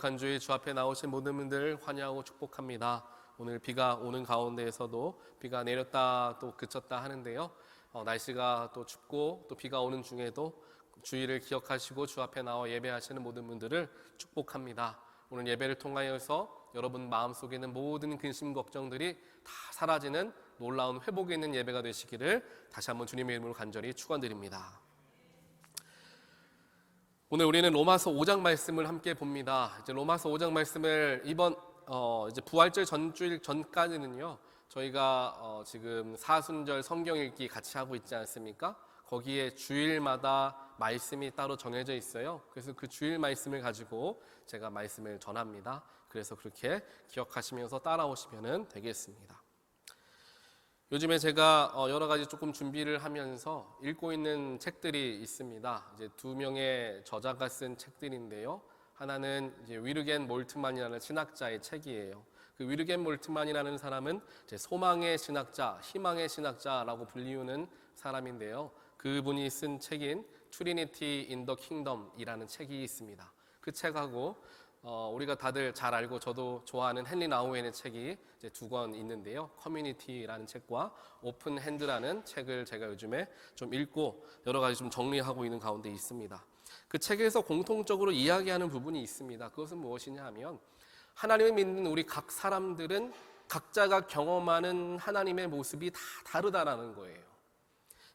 거룩한 주의 주 앞에 나오신 모든 분들 환영하고 축복합니다. 오늘 비가 오는 가운데에서도 비가 내렸다 또 그쳤다 하는데요. 날씨가 또 춥고 또 비가 오는 중에도 주의를 기억하시고 주 앞에 나와 예배하시는 모든 분들을 축복합니다. 오늘 예배를 통하여서 여러분 마음속에 있는 모든 근심 걱정들이 다 사라지는 놀라운 회복이 있는 예배가 되시기를 다시 한번 주님의 이름으로 간절히 축원드립니다. 오늘 우리는 로마서 5장 말씀을 함께 봅니다. 이제 로마서 5장 말씀을 이번 이제 부활절 전주일 전까지는요, 저희가 지금 사순절 성경 읽기 같이 하고 있지 않습니까? 거기에 주일마다 말씀이 따로 정해져 있어요. 그래서 그 주일 말씀을 가지고 제가 말씀을 전합니다. 그래서 그렇게 기억하시면서 따라오시면 되겠습니다. 요즘에 제가 여러 가지 조금 준비를 하면서 읽고 있는 책들이 있습니다. 이제 두 명의 저자가 쓴 책들인데요. 하나는 이제 위르겐 몰트만이라는 신학자의 책이에요. 그 위르겐 몰트만이라는 사람은 이제 소망의 신학자, 희망의 신학자라고 불리우는 사람인데요. 그분이 쓴 책인 트리니티 인 더 킹덤이라는 책이 있습니다. 그 책하고 우리가 다들 잘 알고 저도 좋아하는 헨리 나우엔의 책이 이제 두 권 있는데요. 커뮤니티라는 책과 오픈 핸드라는 책을 제가 요즘에 좀 읽고 여러 가지 좀 정리하고 있는 가운데 있습니다. 그 책에서 공통적으로 이야기하는 부분이 있습니다. 그것은 무엇이냐 하면 하나님을 믿는 우리 각 사람들은 각자가 경험하는 하나님의 모습이 다 다르다라는 거예요.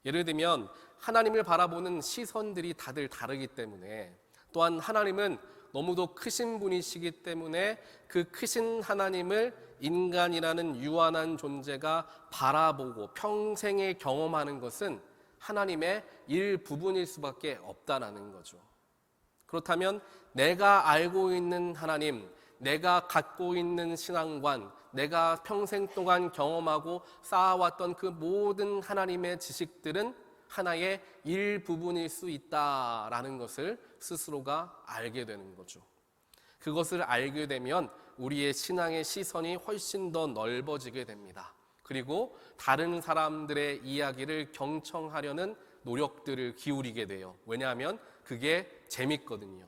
예를 들면 하나님을 바라보는 시선들이 다들 다르기 때문에, 또한 하나님은 너무도 크신 분이시기 때문에 그 크신 하나님을 인간이라는 유한한 존재가 바라보고 평생에 경험하는 것은 하나님의 일부분일 수밖에 없다라는 거죠. 그렇다면 내가 알고 있는 하나님, 내가 갖고 있는 신앙관, 내가 평생 동안 경험하고 쌓아왔던 그 모든 하나님의 지식들은 하나의 일부분일 수 있다라는 것을 스스로가 알게 되는 거죠. 그것을 알게 되면 우리의 신앙의 시선이 훨씬 더 넓어지게 됩니다. 그리고 다른 사람들의 이야기를 경청하려는 노력들을 기울이게 돼요. 왜냐하면 그게 재밌거든요.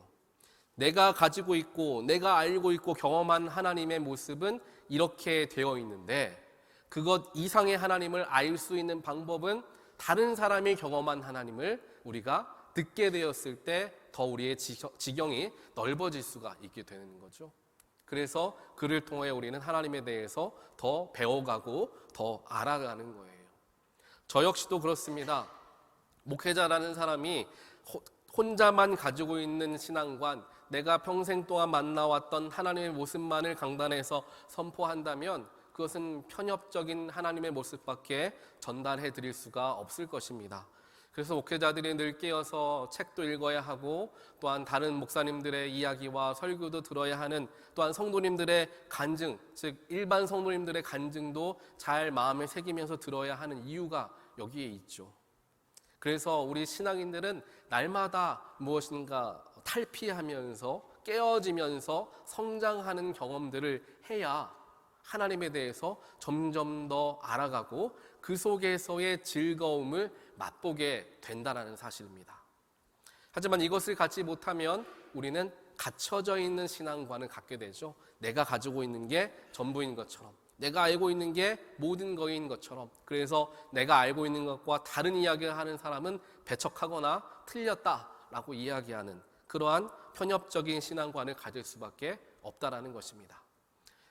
내가 가지고 있고 내가 알고 있고 경험한 하나님의 모습은 이렇게 되어 있는데, 그것 이상의 하나님을 알 수 있는 방법은 다른 사람이 경험한 하나님을 우리가 듣게 되었을 때 더 우리의 지경이 넓어질 수가 있게 되는 거죠. 그래서 그를 통해 우리는 하나님에 대해서 더 배워가고 더 알아가는 거예요. 저 역시도 그렇습니다. 목회자라는 사람이 혼자만 가지고 있는 신앙관, 내가 평생 동안 만나왔던 하나님의 모습만을 강단에서 선포한다면 그것은 편협적인 하나님의 모습밖에 전달해 드릴 수가 없을 것입니다. 그래서 목회자들이 늘 깨어서 책도 읽어야 하고, 또한 다른 목사님들의 이야기와 설교도 들어야 하는, 또한 성도님들의 간증, 즉 일반 성도님들의 간증도 잘 마음에 새기면서 들어야 하는 이유가 여기에 있죠. 그래서 우리 신앙인들은 날마다 무엇인가 탈피하면서 깨어지면서 성장하는 경험들을 해야 하나님에 대해서 점점 더 알아가고 그 속에서의 즐거움을 맛보게 된다는 사실입니다. 하지만 이것을 갖지 못하면 우리는 갇혀져 있는 신앙관을 갖게 되죠. 내가 가지고 있는 게 전부인 것처럼, 내가 알고 있는 게 모든 것인 것처럼, 그래서 내가 알고 있는 것과 다른 이야기를 하는 사람은 배척하거나 틀렸다라고 이야기하는 그러한 편협적인 신앙관을 가질 수밖에 없다라는 것입니다.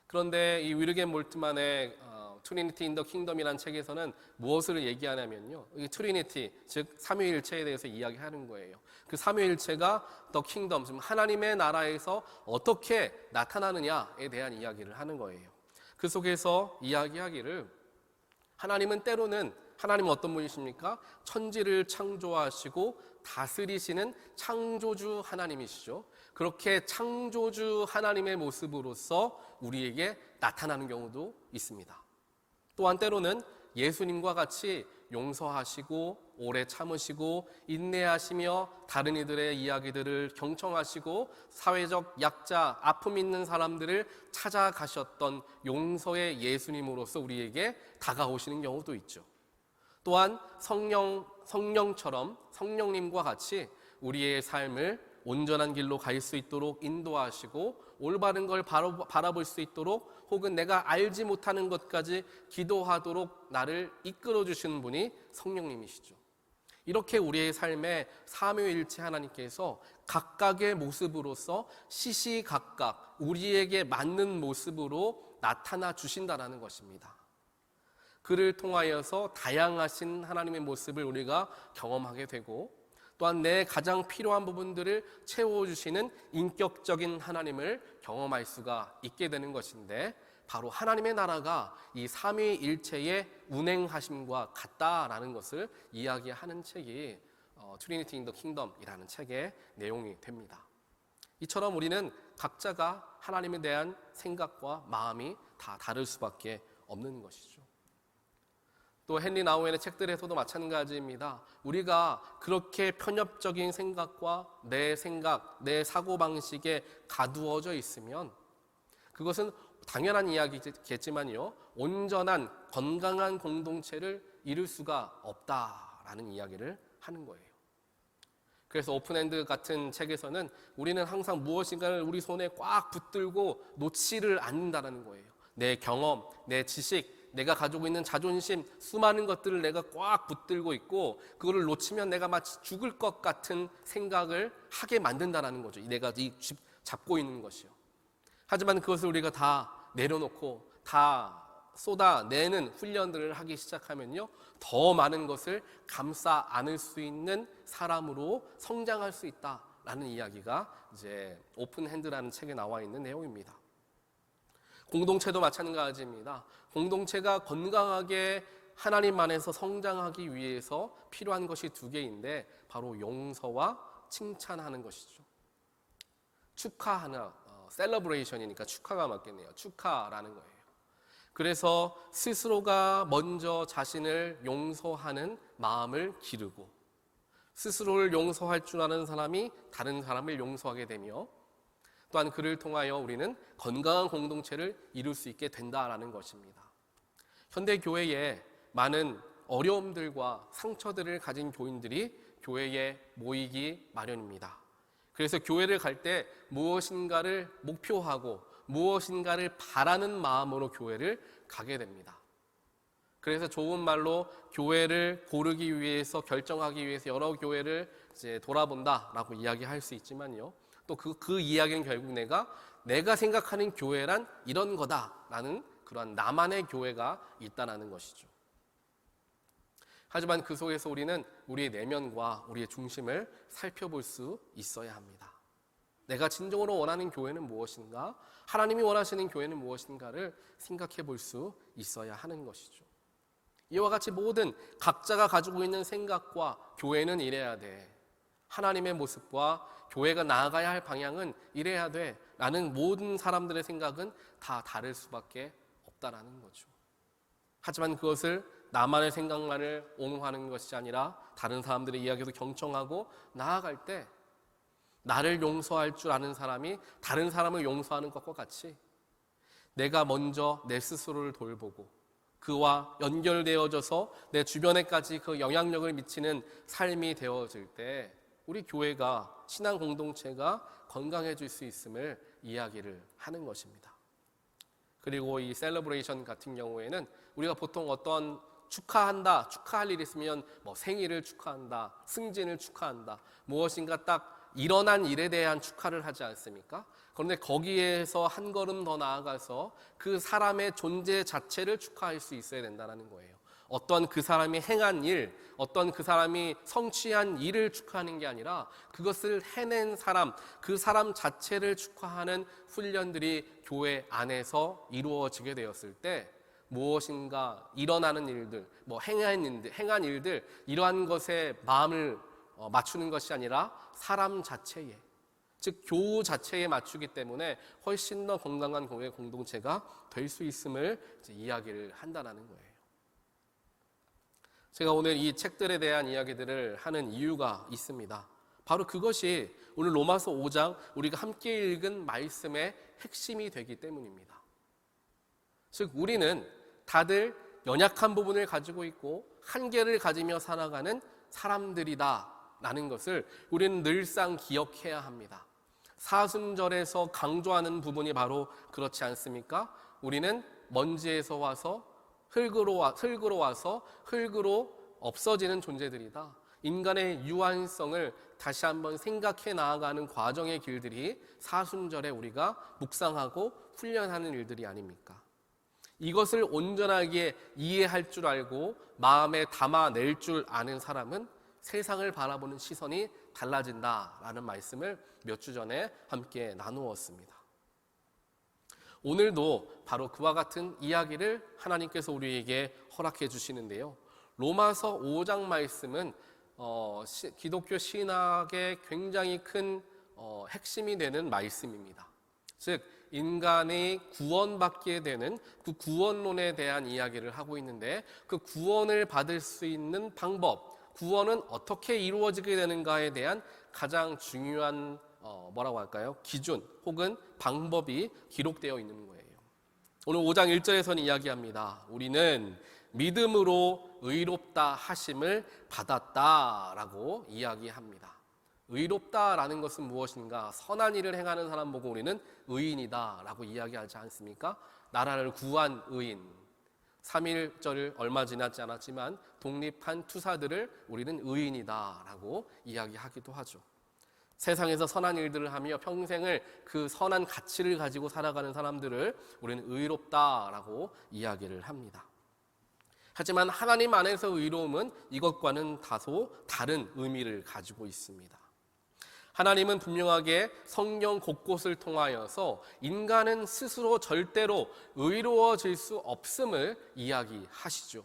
그런데 이 위르겐 몰트만의 트리니티 인 더 킹덤이라는 책에서는 무엇을 얘기하냐면요, 이 트리니티, 즉 삼위일체에 대해서 이야기하는 거예요. 그 삼위일체가 더 킹덤, 즉 하나님의 나라에서 어떻게 나타나느냐에 대한 이야기를 하는 거예요. 그 속에서 이야기하기를, 하나님은 때로는, 하나님은 어떤 분이십니까? 천지를 창조하시고 다스리시는 창조주 하나님이시죠. 그렇게 창조주 하나님의 모습으로서 우리에게 나타나는 경우도 있습니다. 또한 때로는 예수님과 같이 용서하시고 오래 참으시고 인내하시며 다른 이들의 이야기들을 경청하시고 사회적 약자, 아픔 있는 사람들을 찾아가셨던 용서의 예수님으로서 우리에게 다가오시는 경우도 있죠. 또한 성령처럼 성령님과 같이 우리의 삶을 온전한 길로 갈 수 있도록 인도하시고 올바른 걸 바라볼 수 있도록 혹은 내가 알지 못하는 것까지 기도하도록 나를 이끌어 주시는 분이 성령님이시죠. 이렇게 우리의 삶에 삼위일체 하나님께서 각각의 모습으로서 시시각각 우리에게 맞는 모습으로 나타나 주신다는 것입니다. 그를 통하여서 다양하신 하나님의 모습을 우리가 경험하게 되고 또한 내 가장 필요한 부분들을 채워주시는 인격적인 하나님을 경험할 수가 있게 되는 것인데 바로 하나님의 나라가 이 삼위일체의 운행하심과 같다라는 것을 이야기하는 책이 트리니티 인 더 킹덤이라는 책의 내용이 됩니다. 이처럼 우리는 각자가 하나님에 대한 생각과 마음이 다 다를 수밖에 없는 것이죠. 또 헨리 나우엔의 책들에서도 마찬가지입니다. 우리가 그렇게 편협적인 생각과 내 생각, 내 사고방식에 가두어져 있으면 그것은 당연한 이야기겠지만요, 온전한 건강한 공동체를 이룰 수가 없다라는 이야기를 하는 거예요. 그래서 오픈핸드 같은 책에서는 우리는 항상 무엇인가를 우리 손에 꽉 붙들고 놓지를 않는다는 거예요. 내 경험, 내 지식, 내가 가지고 있는 자존심, 수많은 것들을 내가 꽉 붙들고 있고 그거를 놓치면 내가 마치 죽을 것 같은 생각을 하게 만든다는 거죠. 내가 잡고 있는 것이요. 하지만 그것을 우리가 다 내려놓고 다 쏟아내는 훈련들을 하기 시작하면요, 더 많은 것을 감싸 안을 수 있는 사람으로 성장할 수 있다라는 이야기가 이제 오픈핸드라는 책에 나와 있는 내용입니다. 공동체도 마찬가지입니다. 공동체가 건강하게 하나님 안에서 성장하기 위해서 필요한 것이 두 개인데 바로 용서와 칭찬하는 것이죠. 축하하나, 셀러브레이션이니까 축하가 맞겠네요. 축하라는 거예요. 그래서 스스로가 먼저 자신을 용서하는 마음을 기르고 스스로를 용서할 줄 아는 사람이 다른 사람을 용서하게 되며 또한 그를 통하여 우리는 건강한 공동체를 이룰 수 있게 된다라는 것입니다. 현대 교회에 많은 어려움들과 상처들을 가진 교인들이 교회에 모이기 마련입니다. 그래서 교회를 갈 때 무엇인가를 목표하고 무엇인가를 바라는 마음으로 교회를 가게 됩니다. 그래서 좋은 말로 교회를 고르기 위해서 결정하기 위해서 여러 교회를 이제 돌아본다라고 이야기할 수 있지만요. 또 그 이야기는 결국 내가 생각하는 교회란 이런 거다라는 그런 나만의 교회가 있다는 것이죠. 하지만 그 속에서 우리는 우리의 내면과 우리의 중심을 살펴볼 수 있어야 합니다. 내가 진정으로 원하는 교회는 무엇인가? 하나님이 원하시는 교회는 무엇인가를 생각해 볼 수 있어야 하는 것이죠. 이와 같이 모든 각자가 가지고 있는 생각과 교회는 이래야 돼, 하나님의 모습과 교회가 나아가야 할 방향은 이래야 돼 라는 모든 사람들의 생각은 다 다를 수밖에 없다라는 거죠. 하지만 그것을 나만의 생각만을 옹호하는 것이 아니라 다른 사람들의 이야기도 경청하고 나아갈 때 나를 용서할 줄 아는 사람이 다른 사람을 용서하는 것과 같이 내가 먼저 내 스스로를 돌보고 그와 연결되어져서 내 주변에까지 그 영향력을 미치는 삶이 되어질 때 우리 교회가, 신앙 공동체가 건강해질 수 있음을 이야기를 하는 것입니다. 그리고 이 셀러브레이션 같은 경우에는 우리가 보통 어떤 축하할 일이 있으면 생일을 축하한다, 승진을 축하한다, 무엇인가 딱 일어난 일에 대한 축하를 하지 않습니까? 그런데 거기에서 한 걸음 더 나아가서 그 사람의 존재 자체를 축하할 수 있어야 된다는 거예요. 어떤 그 사람이 행한 일, 어떤 그 사람이 성취한 일을 축하하는 게 아니라 그것을 해낸 사람, 그 사람 자체를 축하하는 훈련들이 교회 안에서 이루어지게 되었을 때 무엇인가 일어나는 일들, 행한 일들 이러한 것에 마음을 맞추는 것이 아니라 사람 자체에, 즉 교우 자체에 맞추기 때문에 훨씬 더 건강한 교회 공동체가 될 수 있음을 이야기를 한다는 거예요. 제가 오늘 이 책들에 대한 이야기들을 하는 이유가 있습니다. 바로 그것이 오늘 로마서 5장 우리가 함께 읽은 말씀의 핵심이 되기 때문입니다. 즉 우리는 다들 연약한 부분을 가지고 있고 한계를 가지며 살아가는 사람들이다 라는 것을 우리는 늘상 기억해야 합니다. 사순절에서 강조하는 부분이 바로 그렇지 않습니까? 우리는 먼지에서 와서 흙으로 와서 흙으로 없어지는 존재들이다. 인간의 유한성을 다시 한번 생각해 나아가는 과정의 길들이 사순절에 우리가 묵상하고 훈련하는 일들이 아닙니까? 이것을 온전하게 이해할 줄 알고 마음에 담아낼 줄 아는 사람은 세상을 바라보는 시선이 달라진다라는 말씀을 몇 주 전에 함께 나누었습니다. 오늘도 바로 그와 같은 이야기를 하나님께서 우리에게 허락해 주시는데요. 로마서 5장 말씀은 기독교 신학의 굉장히 큰 핵심이 되는 말씀입니다. 즉 인간이 구원받게 되는 그 구원론에 대한 이야기를 하고 있는데, 그 구원을 받을 수 있는 방법, 구원은 어떻게 이루어지게 되는가에 대한 가장 중요한 기준 혹은 방법이 기록되어 있는 거예요. 오늘 5장 1절에서는 이야기합니다. 우리는 믿음으로 의롭다 하심을 받았다라고 이야기합니다. 의롭다라는 것은 무엇인가? 선한 일을 행하는 사람 보고 우리는 의인이다라고 이야기하지 않습니까? 나라를 구한 의인, 3.1절을 얼마 지나지 않았지만 독립한 투사들을 우리는 의인이다라고 이야기하기도 하죠. 세상에서 선한 일들을 하며 평생을 그 선한 가치를 가지고 살아가는 사람들을 우리는 의롭다라고 이야기를 합니다. 하지만 하나님 안에서 의로움은 이것과는 다소 다른 의미를 가지고 있습니다. 하나님은 분명하게 성경 곳곳을 통하여서 인간은 스스로 절대로 의로워질 수 없음을 이야기하시죠.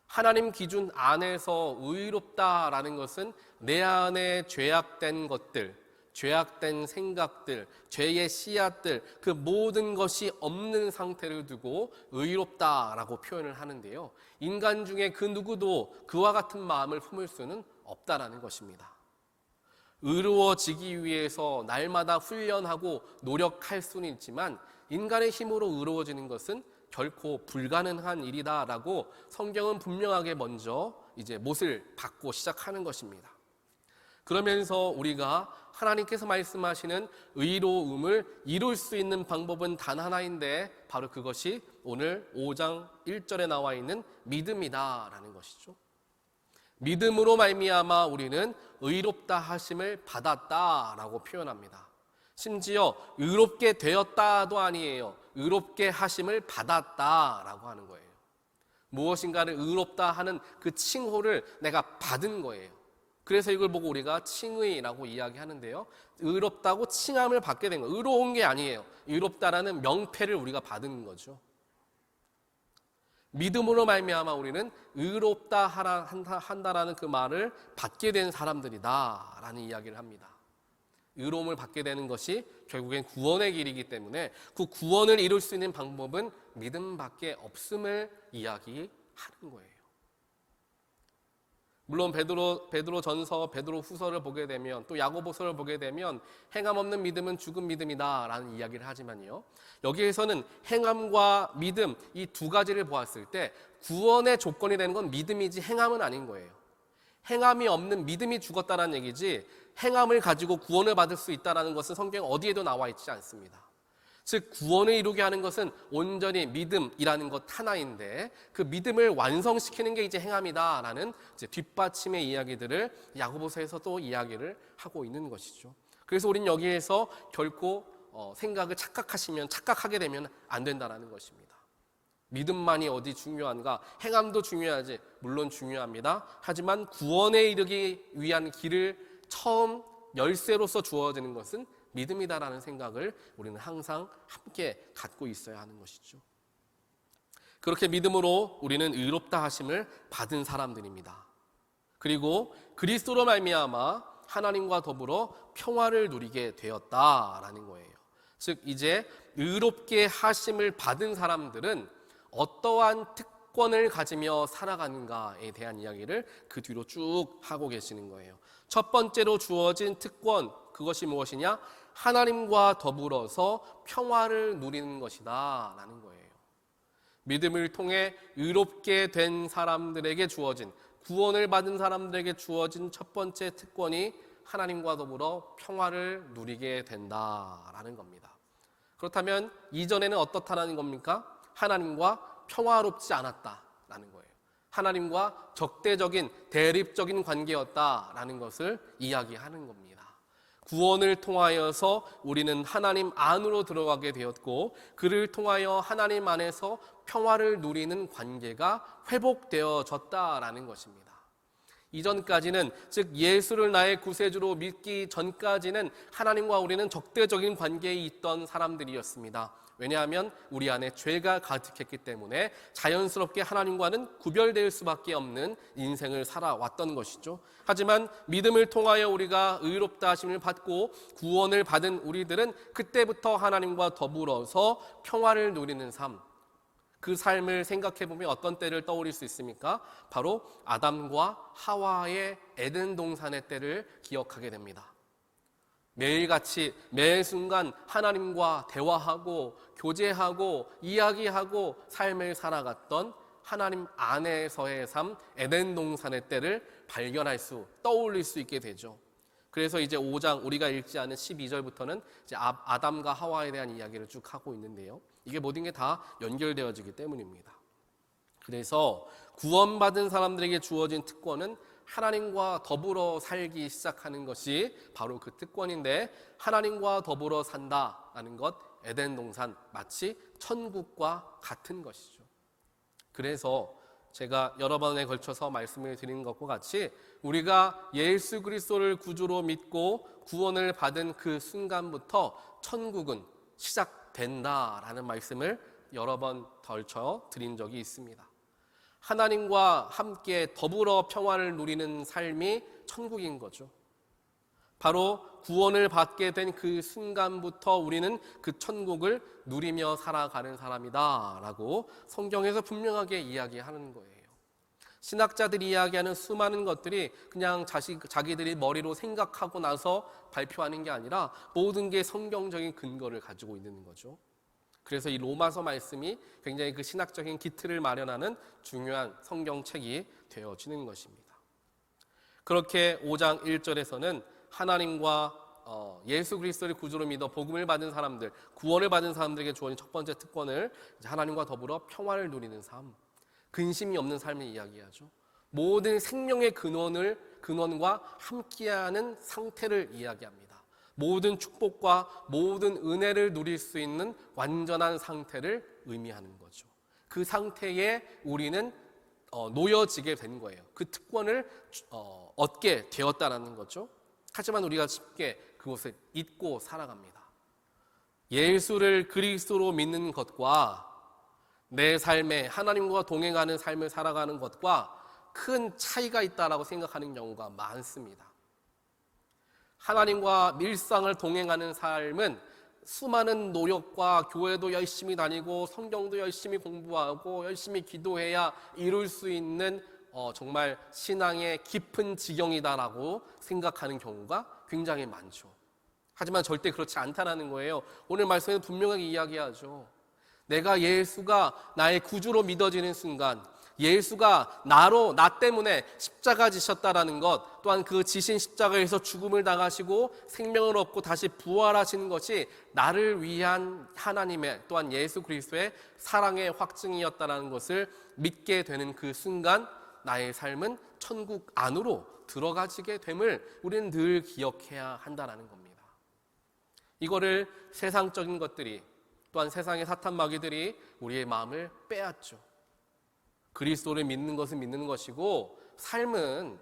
하나님 기준 안에서 의롭다라는 것은 내 안에 죄악된 것들, 죄악된 생각들, 죄의 씨앗들, 그 모든 것이 없는 상태를 두고 의롭다라고 표현을 하는데요. 인간 중에 그 누구도 그와 같은 마음을 품을 수는 없다라는 것입니다. 의로워지기 위해서 날마다 훈련하고 노력할 수는 있지만 인간의 힘으로 의로워지는 것은 결코 불가능한 일이다라고 성경은 분명하게 먼저 이제 못을 박고 시작하는 것입니다. 그러면서 우리가 하나님께서 말씀하시는 의로움을 이룰 수 있는 방법은 단 하나인데 바로 그것이 오늘 5장 1절에 나와 있는 믿음이다라는 것이죠. 믿음으로 말미암아 우리는 의롭다 하심을 받았다라고 표현합니다. 심지어 의롭게 되었다도 아니에요. 의롭게 하심을 받았다라고 하는 거예요. 무엇인가를 의롭다 하는 그 칭호를 내가 받은 거예요. 그래서 이걸 보고 우리가 칭의라고 이야기하는데요. 의롭다고 칭함을 받게 된 거예요. 의로운 게 아니에요. 의롭다라는 명패를 우리가 받은 거죠. 믿음으로 말미암아 우리는 의롭다 한다라는 그 말을 받게 된 사람들이다라는 이야기를 합니다. 의로움을 받게 되는 것이 결국엔 구원의 길이기 때문에 그 구원을 이룰 수 있는 방법은 믿음밖에 없음을 이야기하는 거예요. 물론 베드로전서, 베드로후서를 보게 되면 또 야고보서를 보게 되면 행함 없는 믿음은 죽은 믿음이다라는 이야기를 하지만요. 여기에서는 행함과 믿음 이 두 가지를 보았을 때 구원의 조건이 되는 건 믿음이지 행함은 아닌 거예요. 행함이 없는 믿음이 죽었다는 얘기지 행함을 가지고 구원을 받을 수 있다는 것은 성경 어디에도 나와 있지 않습니다. 즉 구원을 이루게 하는 것은 온전히 믿음이라는 것 하나인데 그 믿음을 완성시키는 게 이제 행함이다라는 이제 뒷받침의 이야기들을 야고보서에서 또 이야기를 하고 있는 것이죠. 그래서 우리는 여기에서 결코 생각을 착각하게 되면 안 된다라는 것입니다. 믿음만이 어디 중요한가? 행함도 중요하지, 물론 중요합니다. 하지만 구원에 이르기 위한 길을 처음 열쇠로서 주어지는 것은 믿음이다라는 생각을 우리는 항상 함께 갖고 있어야 하는 것이죠. 그렇게 믿음으로 우리는 의롭다 하심을 받은 사람들입니다. 그리고 그리스도로 말미암아 하나님과 더불어 평화를 누리게 되었다라는 거예요. 즉 이제 의롭게 하심을 받은 사람들은 어떠한 특권을 가지며 살아가는가에 대한 이야기를 그 뒤로 쭉 하고 계시는 거예요. 첫 번째로 주어진 특권, 그것이 무엇이냐? 하나님과 더불어서 평화를 누리는 것이다 라는 거예요. 믿음을 통해 의롭게 된 사람들에게 주어진 구원을 받은 사람들에게 주어진 첫 번째 특권이 하나님과 더불어 평화를 누리게 된다라는 겁니다. 그렇다면 이전에는 어떻다는 겁니까? 하나님과 평화롭지 않았다라는 거예요. 하나님과 적대적인 대립적인 관계였다라는 것을 이야기하는 겁니다. 구원을 통하여서 우리는 하나님 안으로 들어가게 되었고, 그를 통하여 하나님 안에서 평화를 누리는 관계가 회복되어졌다라는 것입니다. 이전까지는, 즉 예수를 나의 구세주로 믿기 전까지는 하나님과 우리는 적대적인 관계에 있던 사람들이었습니다. 왜냐하면 우리 안에 죄가 가득했기 때문에 자연스럽게 하나님과는 구별될 수밖에 없는 인생을 살아왔던 것이죠. 하지만 믿음을 통하여 우리가 의롭다 하심을 받고 구원을 받은 우리들은 그때부터 하나님과 더불어서 평화를 누리는 삶, 그 삶을 생각해 보면 어떤 때를 떠올릴 수 있습니까? 바로 아담과 하와의 에덴 동산의 때를 기억하게 됩니다. 매일같이 매 순간 하나님과 대화하고 교제하고 이야기하고 삶을 살아갔던 하나님 안에서의 삶, 에덴 동산의 때를 떠올릴 수 있게 되죠. 그래서 이제 5장 우리가 읽지 않은 12절부터는 이제 아담과 하와에 대한 이야기를 쭉 하고 있는데요. 이게 모든 게 다 연결되어지기 때문입니다. 그래서 구원받은 사람들에게 주어진 특권은 하나님과 더불어 살기 시작하는 것이 바로 그 특권인데, 하나님과 더불어 산다라는 것, 에덴 동산, 마치 천국과 같은 것이죠. 그래서 제가 여러 번에 걸쳐서 말씀을 드린 것과 같이 우리가 예수 그리스도를 구주로 믿고 구원을 받은 그 순간부터 천국은 시작된다라는 말씀을 여러 번 걸쳐 드린 적이 있습니다. 하나님과 함께 더불어 평화를 누리는 삶이 천국인 거죠. 바로 구원을 받게 된 그 순간부터 우리는 그 천국을 누리며 살아가는 사람이다 라고 성경에서 분명하게 이야기하는 거예요. 신학자들이 이야기하는 수많은 것들이 그냥 자기들이 머리로 생각하고 나서 발표하는 게 아니라 모든 게 성경적인 근거를 가지고 있는 거죠. 그래서 이 로마서 말씀이 굉장히 그 신학적인 기틀을 마련하는 중요한 성경책이 되어지는 것입니다. 그렇게 5장 1절에서는 하나님과 예수 그리스도를 구주로 믿어 복음을 받은 사람들, 구원을 받은 사람들에게 주어진 첫 번째 특권을 하나님과 더불어 평화를 누리는 삶, 근심이 없는 삶을 이야기하죠. 모든 생명의 근원과 함께하는 상태를 이야기합니다. 모든 축복과 모든 은혜를 누릴 수 있는 완전한 상태를 의미하는 거죠. 그 상태에 우리는 놓여지게 된 거예요. 그 특권을 얻게 되었다는 거죠. 하지만 우리가 쉽게 그것을 잊고 살아갑니다. 예수를 그리스도로 믿는 것과 내 삶에 하나님과 동행하는 삶을 살아가는 것과 큰 차이가 있다라고 생각하는 경우가 많습니다. 하나님과 일상을 동행하는 삶은 수많은 노력과 교회도 열심히 다니고 성경도 열심히 공부하고 열심히 기도해야 이룰 수 있는 정말 신앙의 깊은 지경이다라고 생각하는 경우가 굉장히 많죠. 하지만 절대 그렇지 않다는 거예요. 오늘 말씀에 분명하게 이야기하죠. 내가 예수가 나의 구주로 믿어지는 순간, 예수가 나 때문에 십자가 지셨다라는 것, 또한 그 지신 십자가에서 죽음을 당하시고 생명을 얻고 다시 부활하시는 것이 나를 위한 하나님의, 또한 예수 그리스도의 사랑의 확증이었다는 것을 믿게 되는 그 순간 나의 삶은 천국 안으로 들어가지게 됨을 우리는 늘 기억해야 한다는 겁니다. 이거를 세상적인 것들이, 또한 세상의 사탄 마귀들이 우리의 마음을 빼앗죠. 그리스도를 믿는 것은 믿는 것이고 삶은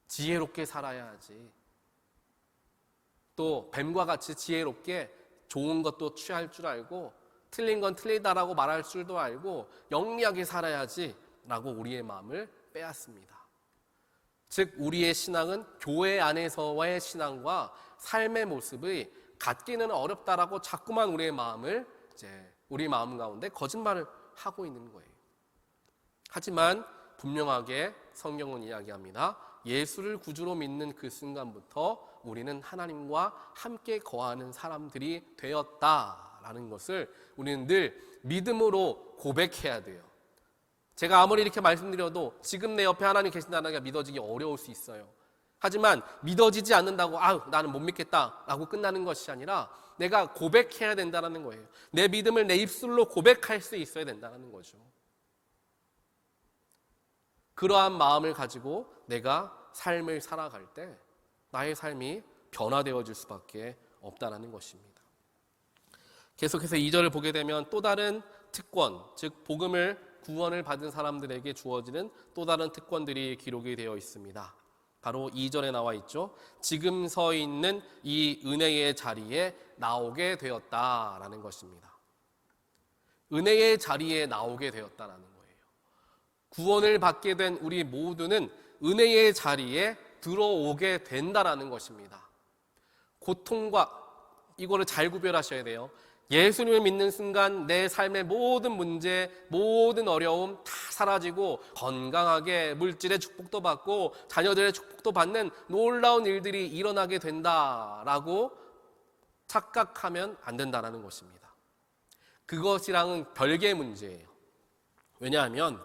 지혜롭게 살아야 하지. 또 뱀과 같이 지혜롭게 좋은 것도 취할 줄 알고 틀린 건 틀리다라고 말할 줄도 알고 영리하게 살아야지 라고 우리의 마음을 빼앗습니다. 즉 우리의 신앙은 교회 안에서의 신앙과 삶의 모습이 같기는 어렵다라고 자꾸만 우리 마음 가운데 거짓말을 하고 있는 거예요. 하지만 분명하게 성경은 이야기합니다. 예수를 구주로 믿는 그 순간부터 우리는 하나님과 함께 거하는 사람들이 되었다라는 것을 우리는 늘 믿음으로 고백해야 돼요. 제가 아무리 이렇게 말씀드려도 지금 내 옆에 하나님 계신다는 게 믿어지기 어려울 수 있어요. 하지만 믿어지지 않는다고 나는 못 믿겠다라고 끝나는 것이 아니라 내가 고백해야 된다는 거예요. 내 믿음을 내 입술로 고백할 수 있어야 된다는 거죠. 그러한 마음을 가지고 내가 삶을 살아갈 때 나의 삶이 변화되어질 수밖에 없다는 것입니다. 계속해서 2절을 보게 되면 또 다른 특권, 즉 복음을 구원을 받은 사람들에게 주어지는 또 다른 특권들이 기록이 되어 있습니다. 바로 2절에 나와 있죠. 지금 서 있는 이 은혜의 자리에 나오게 되었다라는 것입니다. 은혜의 자리에 나오게 되었다라는 거예요. 구원을 받게 된 우리 모두는 은혜의 자리에 들어오게 된다라는 것입니다. 고통과 이거를 잘 구별하셔야 돼요. 예수님을 믿는 순간 내 삶의 모든 문제, 모든 어려움 다 사라지고 건강하게 물질의 축복도 받고 자녀들의 축복도 받는 놀라운 일들이 일어나게 된다라고 착각하면 안 된다는 것입니다. 그것이랑은 별개의 문제예요. 왜냐하면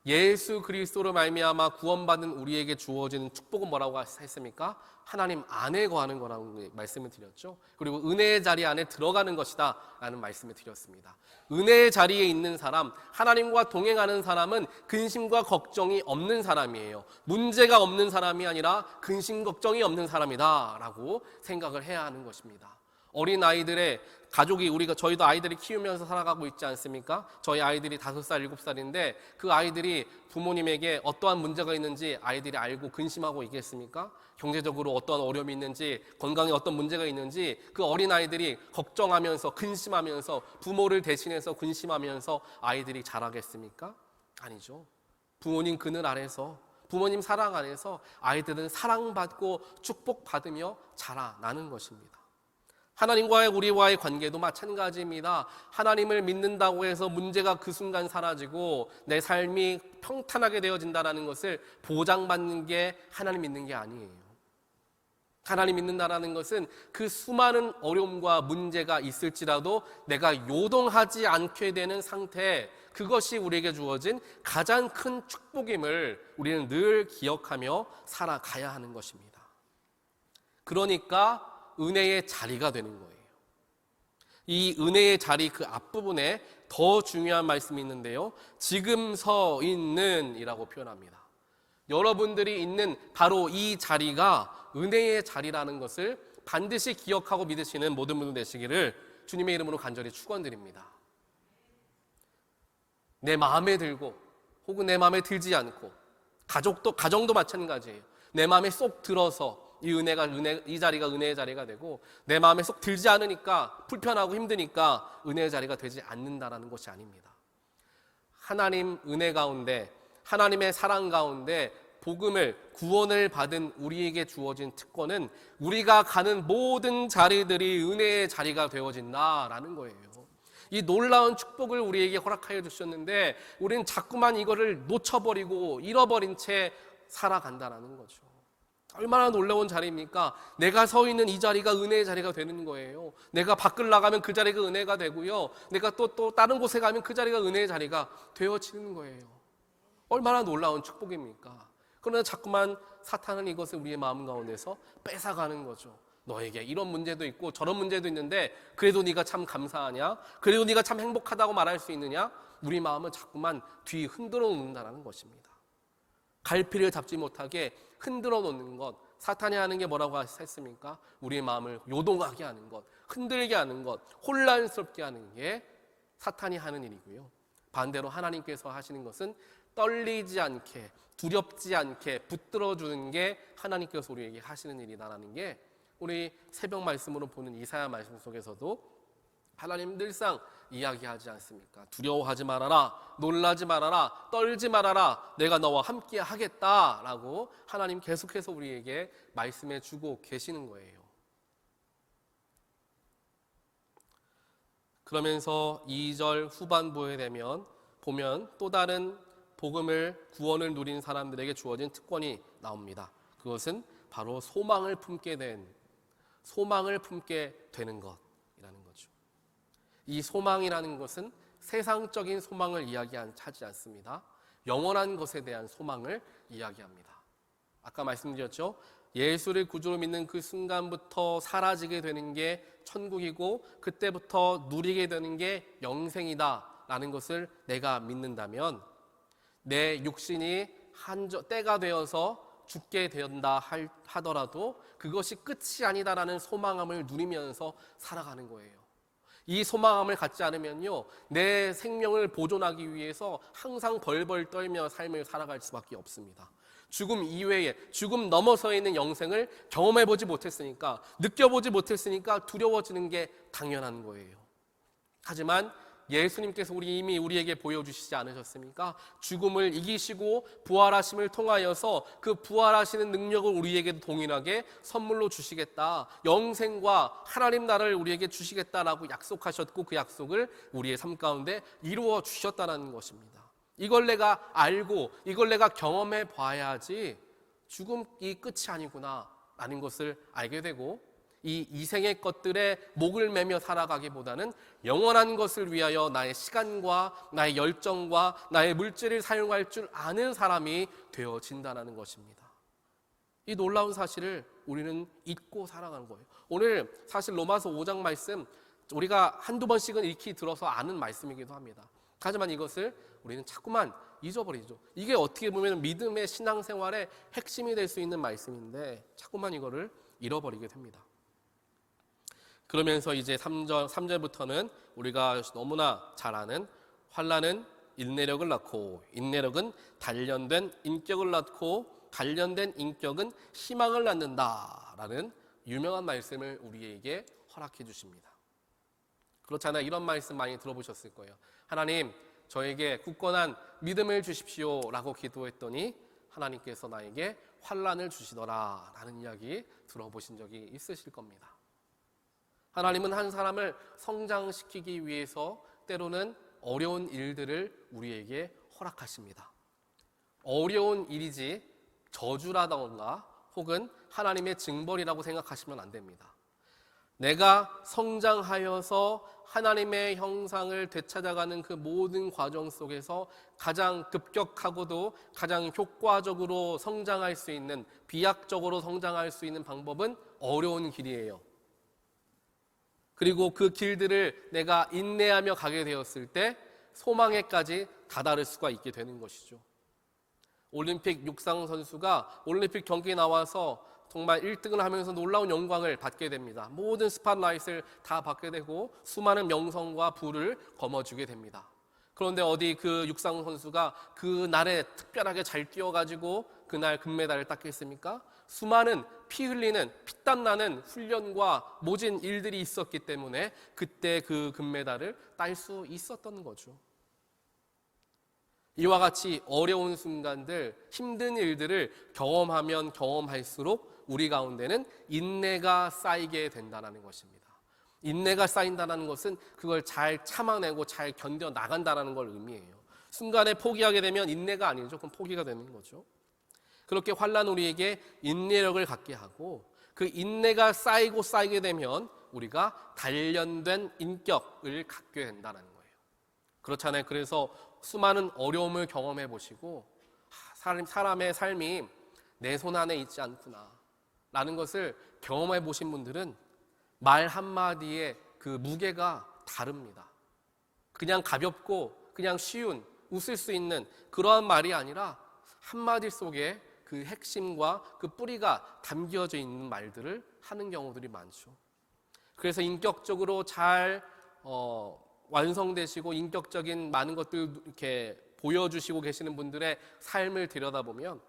예수 그리스도로 말미암아 구원받은 우리에게 주어지는 축복은 뭐라고 했습니까? 하나님 안에 거하는 거라고 말씀을 드렸죠. 그리고 은혜의 자리 안에 들어가는 것이다 라는 말씀을 드렸습니다. 은혜의 자리에 있는 사람, 하나님과 동행하는 사람은 근심과 걱정이 없는 사람이에요. 문제가 없는 사람이 아니라 근심 걱정이 없는 사람이다 라고 생각을 해야 하는 것입니다. 어린 아이들의 가족이 저희도 아이들을 키우면서 살아가고 있지 않습니까? 저희 아이들이 5살, 7살인데 그 아이들이 부모님에게 어떠한 문제가 있는지 아이들이 알고 근심하고 있겠습니까? 경제적으로 어떠한 어려움이 있는지, 건강에 어떤 문제가 있는지 그 어린 아이들이 걱정하면서 근심하면서 부모를 대신해서 근심하면서 아이들이 자라겠습니까? 아니죠. 부모님 그늘 아래서, 부모님 사랑 안에서 아이들은 사랑받고 축복받으며 자라나는 것입니다. 하나님과의 우리와의 관계도 마찬가지입니다. 하나님을 믿는다고 해서 문제가 그 순간 사라지고 내 삶이 평탄하게 되어진다는 것을 보장받는 게 하나님 믿는 게 아니에요. 하나님 믿는다는 것은 그 수많은 어려움과 문제가 있을지라도 내가 요동하지 않게 되는 상태, 그것이 우리에게 주어진 가장 큰 축복임을 우리는 늘 기억하며 살아가야 하는 것입니다. 그러니까 은혜의 자리가 되는 거예요. 이 은혜의 자리 그 앞부분에 더 중요한 말씀이 있는데요. 지금 서 있는 이라고 표현합니다. 여러분들이 있는 바로 이 자리가 은혜의 자리라는 것을 반드시 기억하고 믿으시는 모든 분들 되시기를 주님의 이름으로 간절히 축원드립니다. 내 마음에 들고 혹은 내 마음에 들지 않고 가정도 마찬가지예요. 내 마음에 쏙 들어서 이 자리가 은혜의 자리가 되고 내 마음에 쏙 들지 않으니까 불편하고 힘드니까 은혜의 자리가 되지 않는다라는 것이 아닙니다. 하나님 은혜 가운데 하나님의 사랑 가운데 구원을 받은 우리에게 주어진 특권은 우리가 가는 모든 자리들이 은혜의 자리가 되어진다라는 거예요. 이 놀라운 축복을 우리에게 허락하여 주셨는데 우리는 자꾸만 이거를 놓쳐버리고 잃어버린 채 살아간다라는 거죠. 얼마나 놀라운 자리입니까? 내가 서 있는 이 자리가 은혜의 자리가 되는 거예요. 내가 밖을 나가면 그 자리가 은혜가 되고요. 내가 또 다른 곳에 가면 그 자리가 은혜의 자리가 되어지는 거예요. 얼마나 놀라운 축복입니까? 그러나 자꾸만 사탄은 이것을 우리의 마음 가운데서 뺏어가는 거죠. 너에게 이런 문제도 있고 저런 문제도 있는데 그래도 네가 참 감사하냐? 그래도 네가 참 행복하다고 말할 수 있느냐? 우리 마음은 자꾸만 뒤 흔들어 놓는다는 것입니다. 갈피를 잡지 못하게 흔들어 놓는 것, 사탄이 하는 게 뭐라고 했습니까? 우리의 마음을 요동하게 하는 것, 흔들게 하는 것, 혼란스럽게 하는 게 사탄이 하는 일이고요. 반대로 하나님께서 하시는 것은 떨리지 않게, 두렵지 않게 붙들어 주는 게 하나님께서 우리에게 하시는 일이다라는 게 우리 새벽 말씀으로 보는 이사야 말씀 속에서도 하나님 늘상 이야기하지 않습니까? 두려워하지 말아라, 놀라지 말아라, 떨지 말아라, 내가 너와 함께 하겠다라고 하나님 계속해서 우리에게 말씀해 주고 계시는 거예요. 그러면서 2절 후반부에 보면 또 다른 구원을 누린 사람들에게 주어진 특권이 나옵니다. 그것은 바로 소망을 품게 되는 것이라는 거죠. 이 소망이라는 것은 세상적인 소망을 이야기하지 않습니다. 영원한 것에 대한 소망을 이야기합니다. 아까 말씀드렸죠. 예수를 구주로 믿는 그 순간부터 사라지게 되는 게 천국이고 그때부터 누리게 되는 게 영생이다 라는 것을 내가 믿는다면 내 육신이 때가 되어서 죽게 된다 하더라도 그것이 끝이 아니다라는 소망함을 누리면서 살아가는 거예요. 이 소망함을 갖지 않으면요, 내 생명을 보존하기 위해서 항상 벌벌 떨며 삶을 살아갈 수밖에 없습니다. 죽음 이외에, 죽음 넘어서 있는 영생을 경험해보지 못했으니까, 느껴보지 못했으니까 두려워지는 게 당연한 거예요. 하지만 예수님께서 이미 우리에게 보여주시지 않으셨습니까? 죽음을 이기시고 부활하심을 통하여서 그 부활하시는 능력을 우리에게도 동일하게 선물로 주시겠다. 영생과 하나님 나라를 우리에게 주시겠다라고 약속하셨고 그 약속을 우리의 삶 가운데 이루어 주셨다는 것입니다. 이걸 내가 알고 이걸 내가 경험해 봐야지 죽음이 끝이 아니구나 라는 것을 알게 되고 이 이생의 것들에 목을 매며 살아가기보다는 영원한 것을 위하여 나의 시간과 나의 열정과 나의 물질을 사용할 줄 아는 사람이 되어진다는 것입니다. 이 놀라운 사실을 우리는 잊고 살아가는 거예요. 오늘 사실 로마서 5장 말씀 우리가 한두 번씩은 익히 들어서 아는 말씀이기도 합니다. 하지만 이것을 우리는 자꾸만 잊어버리죠. 이게 어떻게 보면 믿음의 신앙생활의 핵심이 될 수 있는 말씀인데 자꾸만 이거를 잃어버리게 됩니다. 그러면서 이제 3절부터는 우리가 너무나 잘 아는 환난은 인내력을 낳고 인내력은 단련된 인격을 낳고 단련된 인격은 희망을 낳는다라는 유명한 말씀을 우리에게 허락해 주십니다. 그렇잖아요. 이런 말씀 많이 들어보셨을 거예요. 하나님, 저에게 굳건한 믿음을 주십시오 라고 기도했더니 하나님께서 나에게 환난을 주시더라 라는 이야기 들어보신 적이 있으실 겁니다. 하나님은 한 사람을 성장시키기 위해서 때로는 어려운 일들을 우리에게 허락하십니다. 어려운 일이지 저주라던가 혹은 하나님의 징벌이라고 생각하시면 안 됩니다. 내가 성장하여서 하나님의 형상을 되찾아가는 그 모든 과정 속에서 가장 급격하고도 가장 효과적으로 성장할 수 있는, 비약적으로 성장할 수 있는 방법은 어려운 길이에요. 그리고 그 길들을 내가 인내하며 가게 되었을 때 소망에까지 다다를 수가 있게 되는 것이죠. 올림픽 육상 선수가 올림픽 경기에 나와서 정말 1등을 하면서 놀라운 영광을 받게 됩니다. 모든 스팟라이트를 다 받게 되고 수많은 명성과 부를 거머쥐게 됩니다. 그런데 어디 그 육상 선수가 그 날에 특별하게 잘 뛰어가지고 그날 금메달을 땄겠습니까? 수많은 피 흘리는 피땀 나는 훈련과 모진 일들이 있었기 때문에 그때 그 금메달을 딸 수 있었던 거죠. 이와 같이 어려운 순간들, 힘든 일들을 경험하면 경험할수록 우리 가운데는 인내가 쌓이게 된다는 것입니다. 인내가 쌓인다는 것은 그걸 잘 참아내고 잘 견뎌 나간다는 걸 의미해요. 순간에 포기하게 되면 인내가 아니죠. 그럼 포기가 되는 거죠. 그렇게 환난 우리에게 인내력을 갖게 하고 그 인내가 쌓이고 쌓이게 되면 우리가 단련된 인격을 갖게 된다는 거예요. 그렇잖아요. 그래서 수많은 어려움을 경험해 보시고 사람의 삶이 내 손 안에 있지 않구나 라는 것을 경험해 보신 분들은 말 한마디에 그 무게가 다릅니다. 그냥 가볍고 그냥 쉬운 웃을 수 있는 그러한 말이 아니라 한마디 속에 그 핵심과 그 뿌리가 담겨져 있는 말들을 하는 경우들이 많죠. 그래서 인격적으로 잘 완성되시고 인격적인 많은 것들 이렇게 보여주시고 계시는 분들의 삶을 들여다보면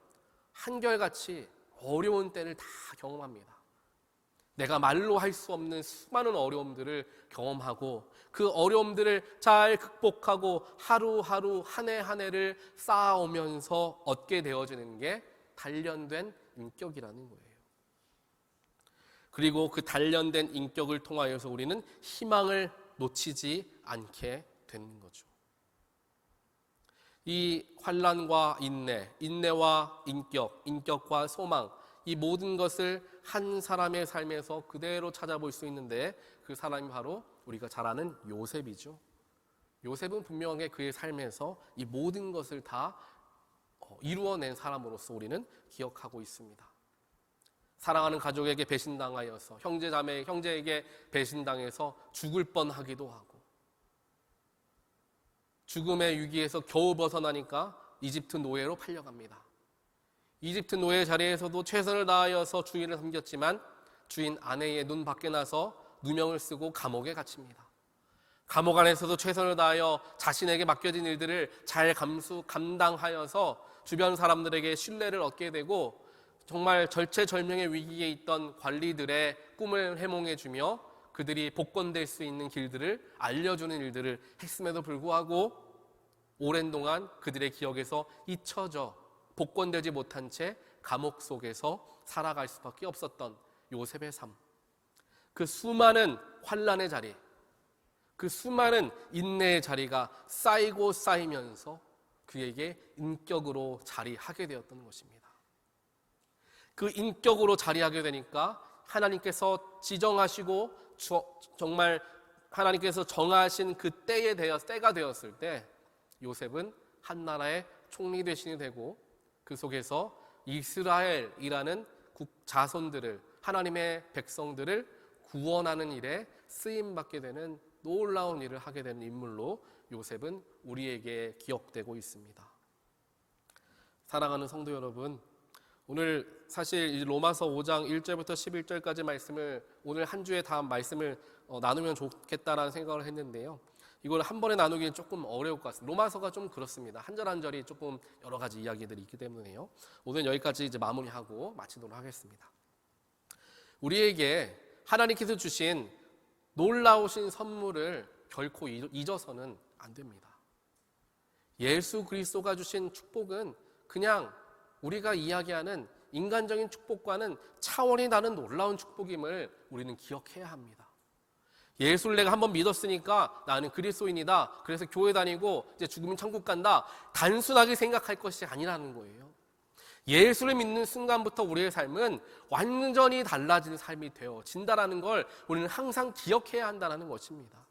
한결같이 어려운 때를 다 경험합니다. 내가 말로 할 수 없는 수많은 어려움들을 경험하고 그 어려움들을 잘 극복하고 하루하루 한 해 한 해를 쌓아오면서 얻게 되어지는 게 단련된 인격이라는 거예요. 그리고 그 단련된 인격을 통하여서 우리는 희망을 놓치지 않게 되는 거죠. 이 환난과 인내, 인내와 인격, 인격과 소망, 이 모든 것을 한 사람의 삶에서 그대로 찾아볼 수 있는데 그 사람이 바로 우리가 잘 아는 요셉이죠. 요셉은 분명하게 그의 삶에서 이 모든 것을 다 이루어낸 사람으로서 우리는 기억하고 있습니다. 사랑하는 가족에게 배신당하여서 형제에게 배신당해서 죽을 뻔하기도 하고, 죽음의 위기에서 겨우 벗어나니까 이집트 노예로 팔려갑니다. 이집트 노예 자리에서도 최선을 다하여서 주인을 섬겼지만 주인 아내의 눈 밖에 나서 누명을 쓰고 감옥에 갇힙니다. 감옥 안에서도 최선을 다하여 자신에게 맡겨진 일들을 잘 감당하여서 주변 사람들에게 신뢰를 얻게 되고, 정말 절체절명의 위기에 있던 관리들의 꿈을 해몽해주며 그들이 복권될 수 있는 길들을 알려주는 일들을 했음에도 불구하고 오랜 동안 그들의 기억에서 잊혀져 복권되지 못한 채 감옥 속에서 살아갈 수밖에 없었던 요셉의 삶. 그 수많은 환난의 자리, 그 수많은 인내의 자리가 쌓이고 쌓이면서 그에게 인격으로 자리하게 되었던 것입니다. 그 인격으로 자리하게 되니까 하나님께서 지정하시고 정말 하나님께서 정하신 그 때가 되었을 때 요셉은 한 나라의 총리 대신이 되고 그 속에서 이스라엘이라는 자손들을, 하나님의 백성들을 구원하는 일에 쓰임받게 되는 놀라운 일을 하게 되는 인물로 요셉은 우리에게 기억되고 있습니다. 사랑하는 성도 여러분, 오늘 사실 로마서 5장 1절부터 11절까지 말씀을 오늘 한 주에 다 말씀을 나누면 좋겠다라는 생각을 했는데요. 이걸 한 번에 나누기는 조금 어려울 것 같습니다. 로마서가 좀 그렇습니다. 한 절 한 절이 조금 여러 가지 이야기들이 있기 때문에요. 오늘 여기까지 이제 마무리하고 마치도록 하겠습니다. 우리에게 하나님께서 주신 놀라우신 선물을 결코 잊어서는 안 됩니다. 예수 그리스도가 주신 축복은 그냥 우리가 이야기하는 인간적인 축복과는 차원이 다른 놀라운 축복임을 우리는 기억해야 합니다. 예수를 내가 한번 믿었으니까 나는 그리스도인이다, 그래서 교회 다니고 이제 죽으면 천국 간다, 단순하게 생각할 것이 아니라는 거예요. 예수를 믿는 순간부터 우리의 삶은 완전히 달라진 삶이 되어진다는 걸 우리는 항상 기억해야 한다는 것입니다.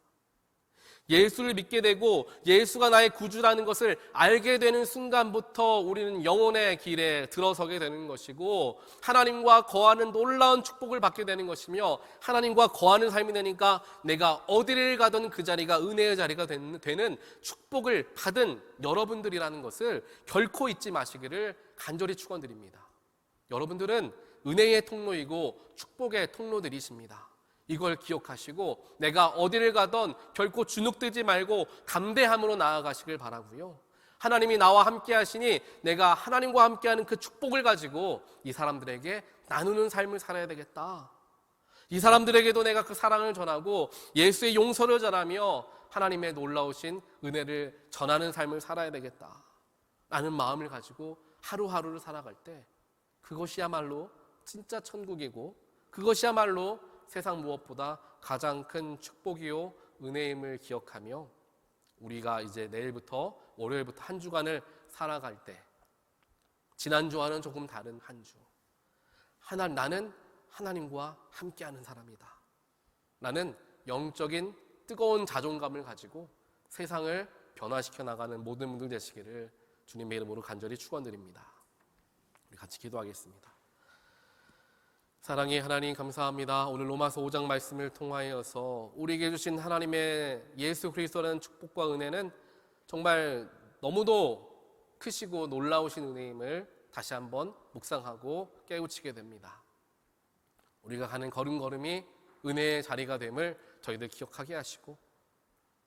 예수를 믿게 되고 예수가 나의 구주라는 것을 알게 되는 순간부터 우리는 영혼의 길에 들어서게 되는 것이고 하나님과 거하는 놀라운 축복을 받게 되는 것이며, 하나님과 거하는 삶이 되니까 내가 어디를 가든 그 자리가 은혜의 자리가 되는 축복을 받은 여러분들이라는 것을 결코 잊지 마시기를 간절히 축원드립니다. 여러분들은 은혜의 통로이고 축복의 통로들이십니다. 이걸 기억하시고 내가 어디를 가던 결코 주눅들지 말고 담대함으로 나아가시길 바라고요. 하나님이 나와 함께 하시니 내가 하나님과 함께하는 그 축복을 가지고 이 사람들에게 나누는 삶을 살아야 되겠다. 이 사람들에게도 내가 그 사랑을 전하고 예수의 용서를 전하며 하나님의 놀라우신 은혜를 전하는 삶을 살아야 되겠다 라는 마음을 가지고 하루하루를 살아갈 때 그것이야말로 진짜 천국이고 그것이야말로 세상 무엇보다 가장 큰 축복이요 은혜임을 기억하며 우리가 이제 내일부터 월요일부터 한 주간을 살아갈 때 지난주와는 조금 다른 한 주, 나는 하나님과 함께하는 사람이다. 나는 영적인 뜨거운 자존감을 가지고 세상을 변화시켜 나가는 모든 분들 되시기를 주님의 이름으로 간절히 축원드립니다. 우리 같이 기도하겠습니다. 사랑의 하나님 감사합니다. 오늘 로마서 5장 말씀을 통하여서 우리에게 주신 하나님의 예수 그리스도라는 축복과 은혜는 정말 너무도 크시고 놀라우신 은혜임을 다시 한번 묵상하고 깨우치게 됩니다. 우리가 가는 걸음걸음이 은혜의 자리가 됨을 저희들 기억하게 하시고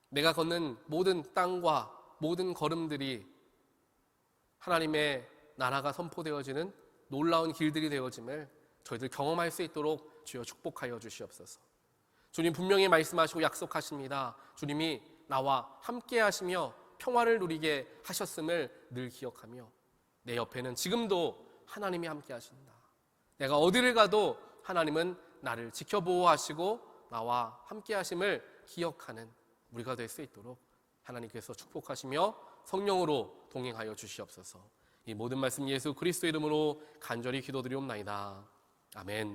내가 걷는 모든 땅과 모든 걸음들이 하나님의 나라가 선포되어지는 놀라운 길들이 되어짐을 저희들 경험할 수 있도록 주여 축복하여 주시옵소서. 주님 분명히 말씀하시고 약속하십니다. 주님이 나와 함께 하시며 평화를 누리게 하셨음을 늘 기억하며 내 옆에는 지금도 하나님이 함께 하신다. 내가 어디를 가도 하나님은 나를 지켜보호하시고 나와 함께 하심을 기억하는 우리가 될 수 있도록 하나님께서 축복하시며 성령으로 동행하여 주시옵소서. 이 모든 말씀 예수 그리스도 이름으로 간절히 기도드리옵나이다. 아멘.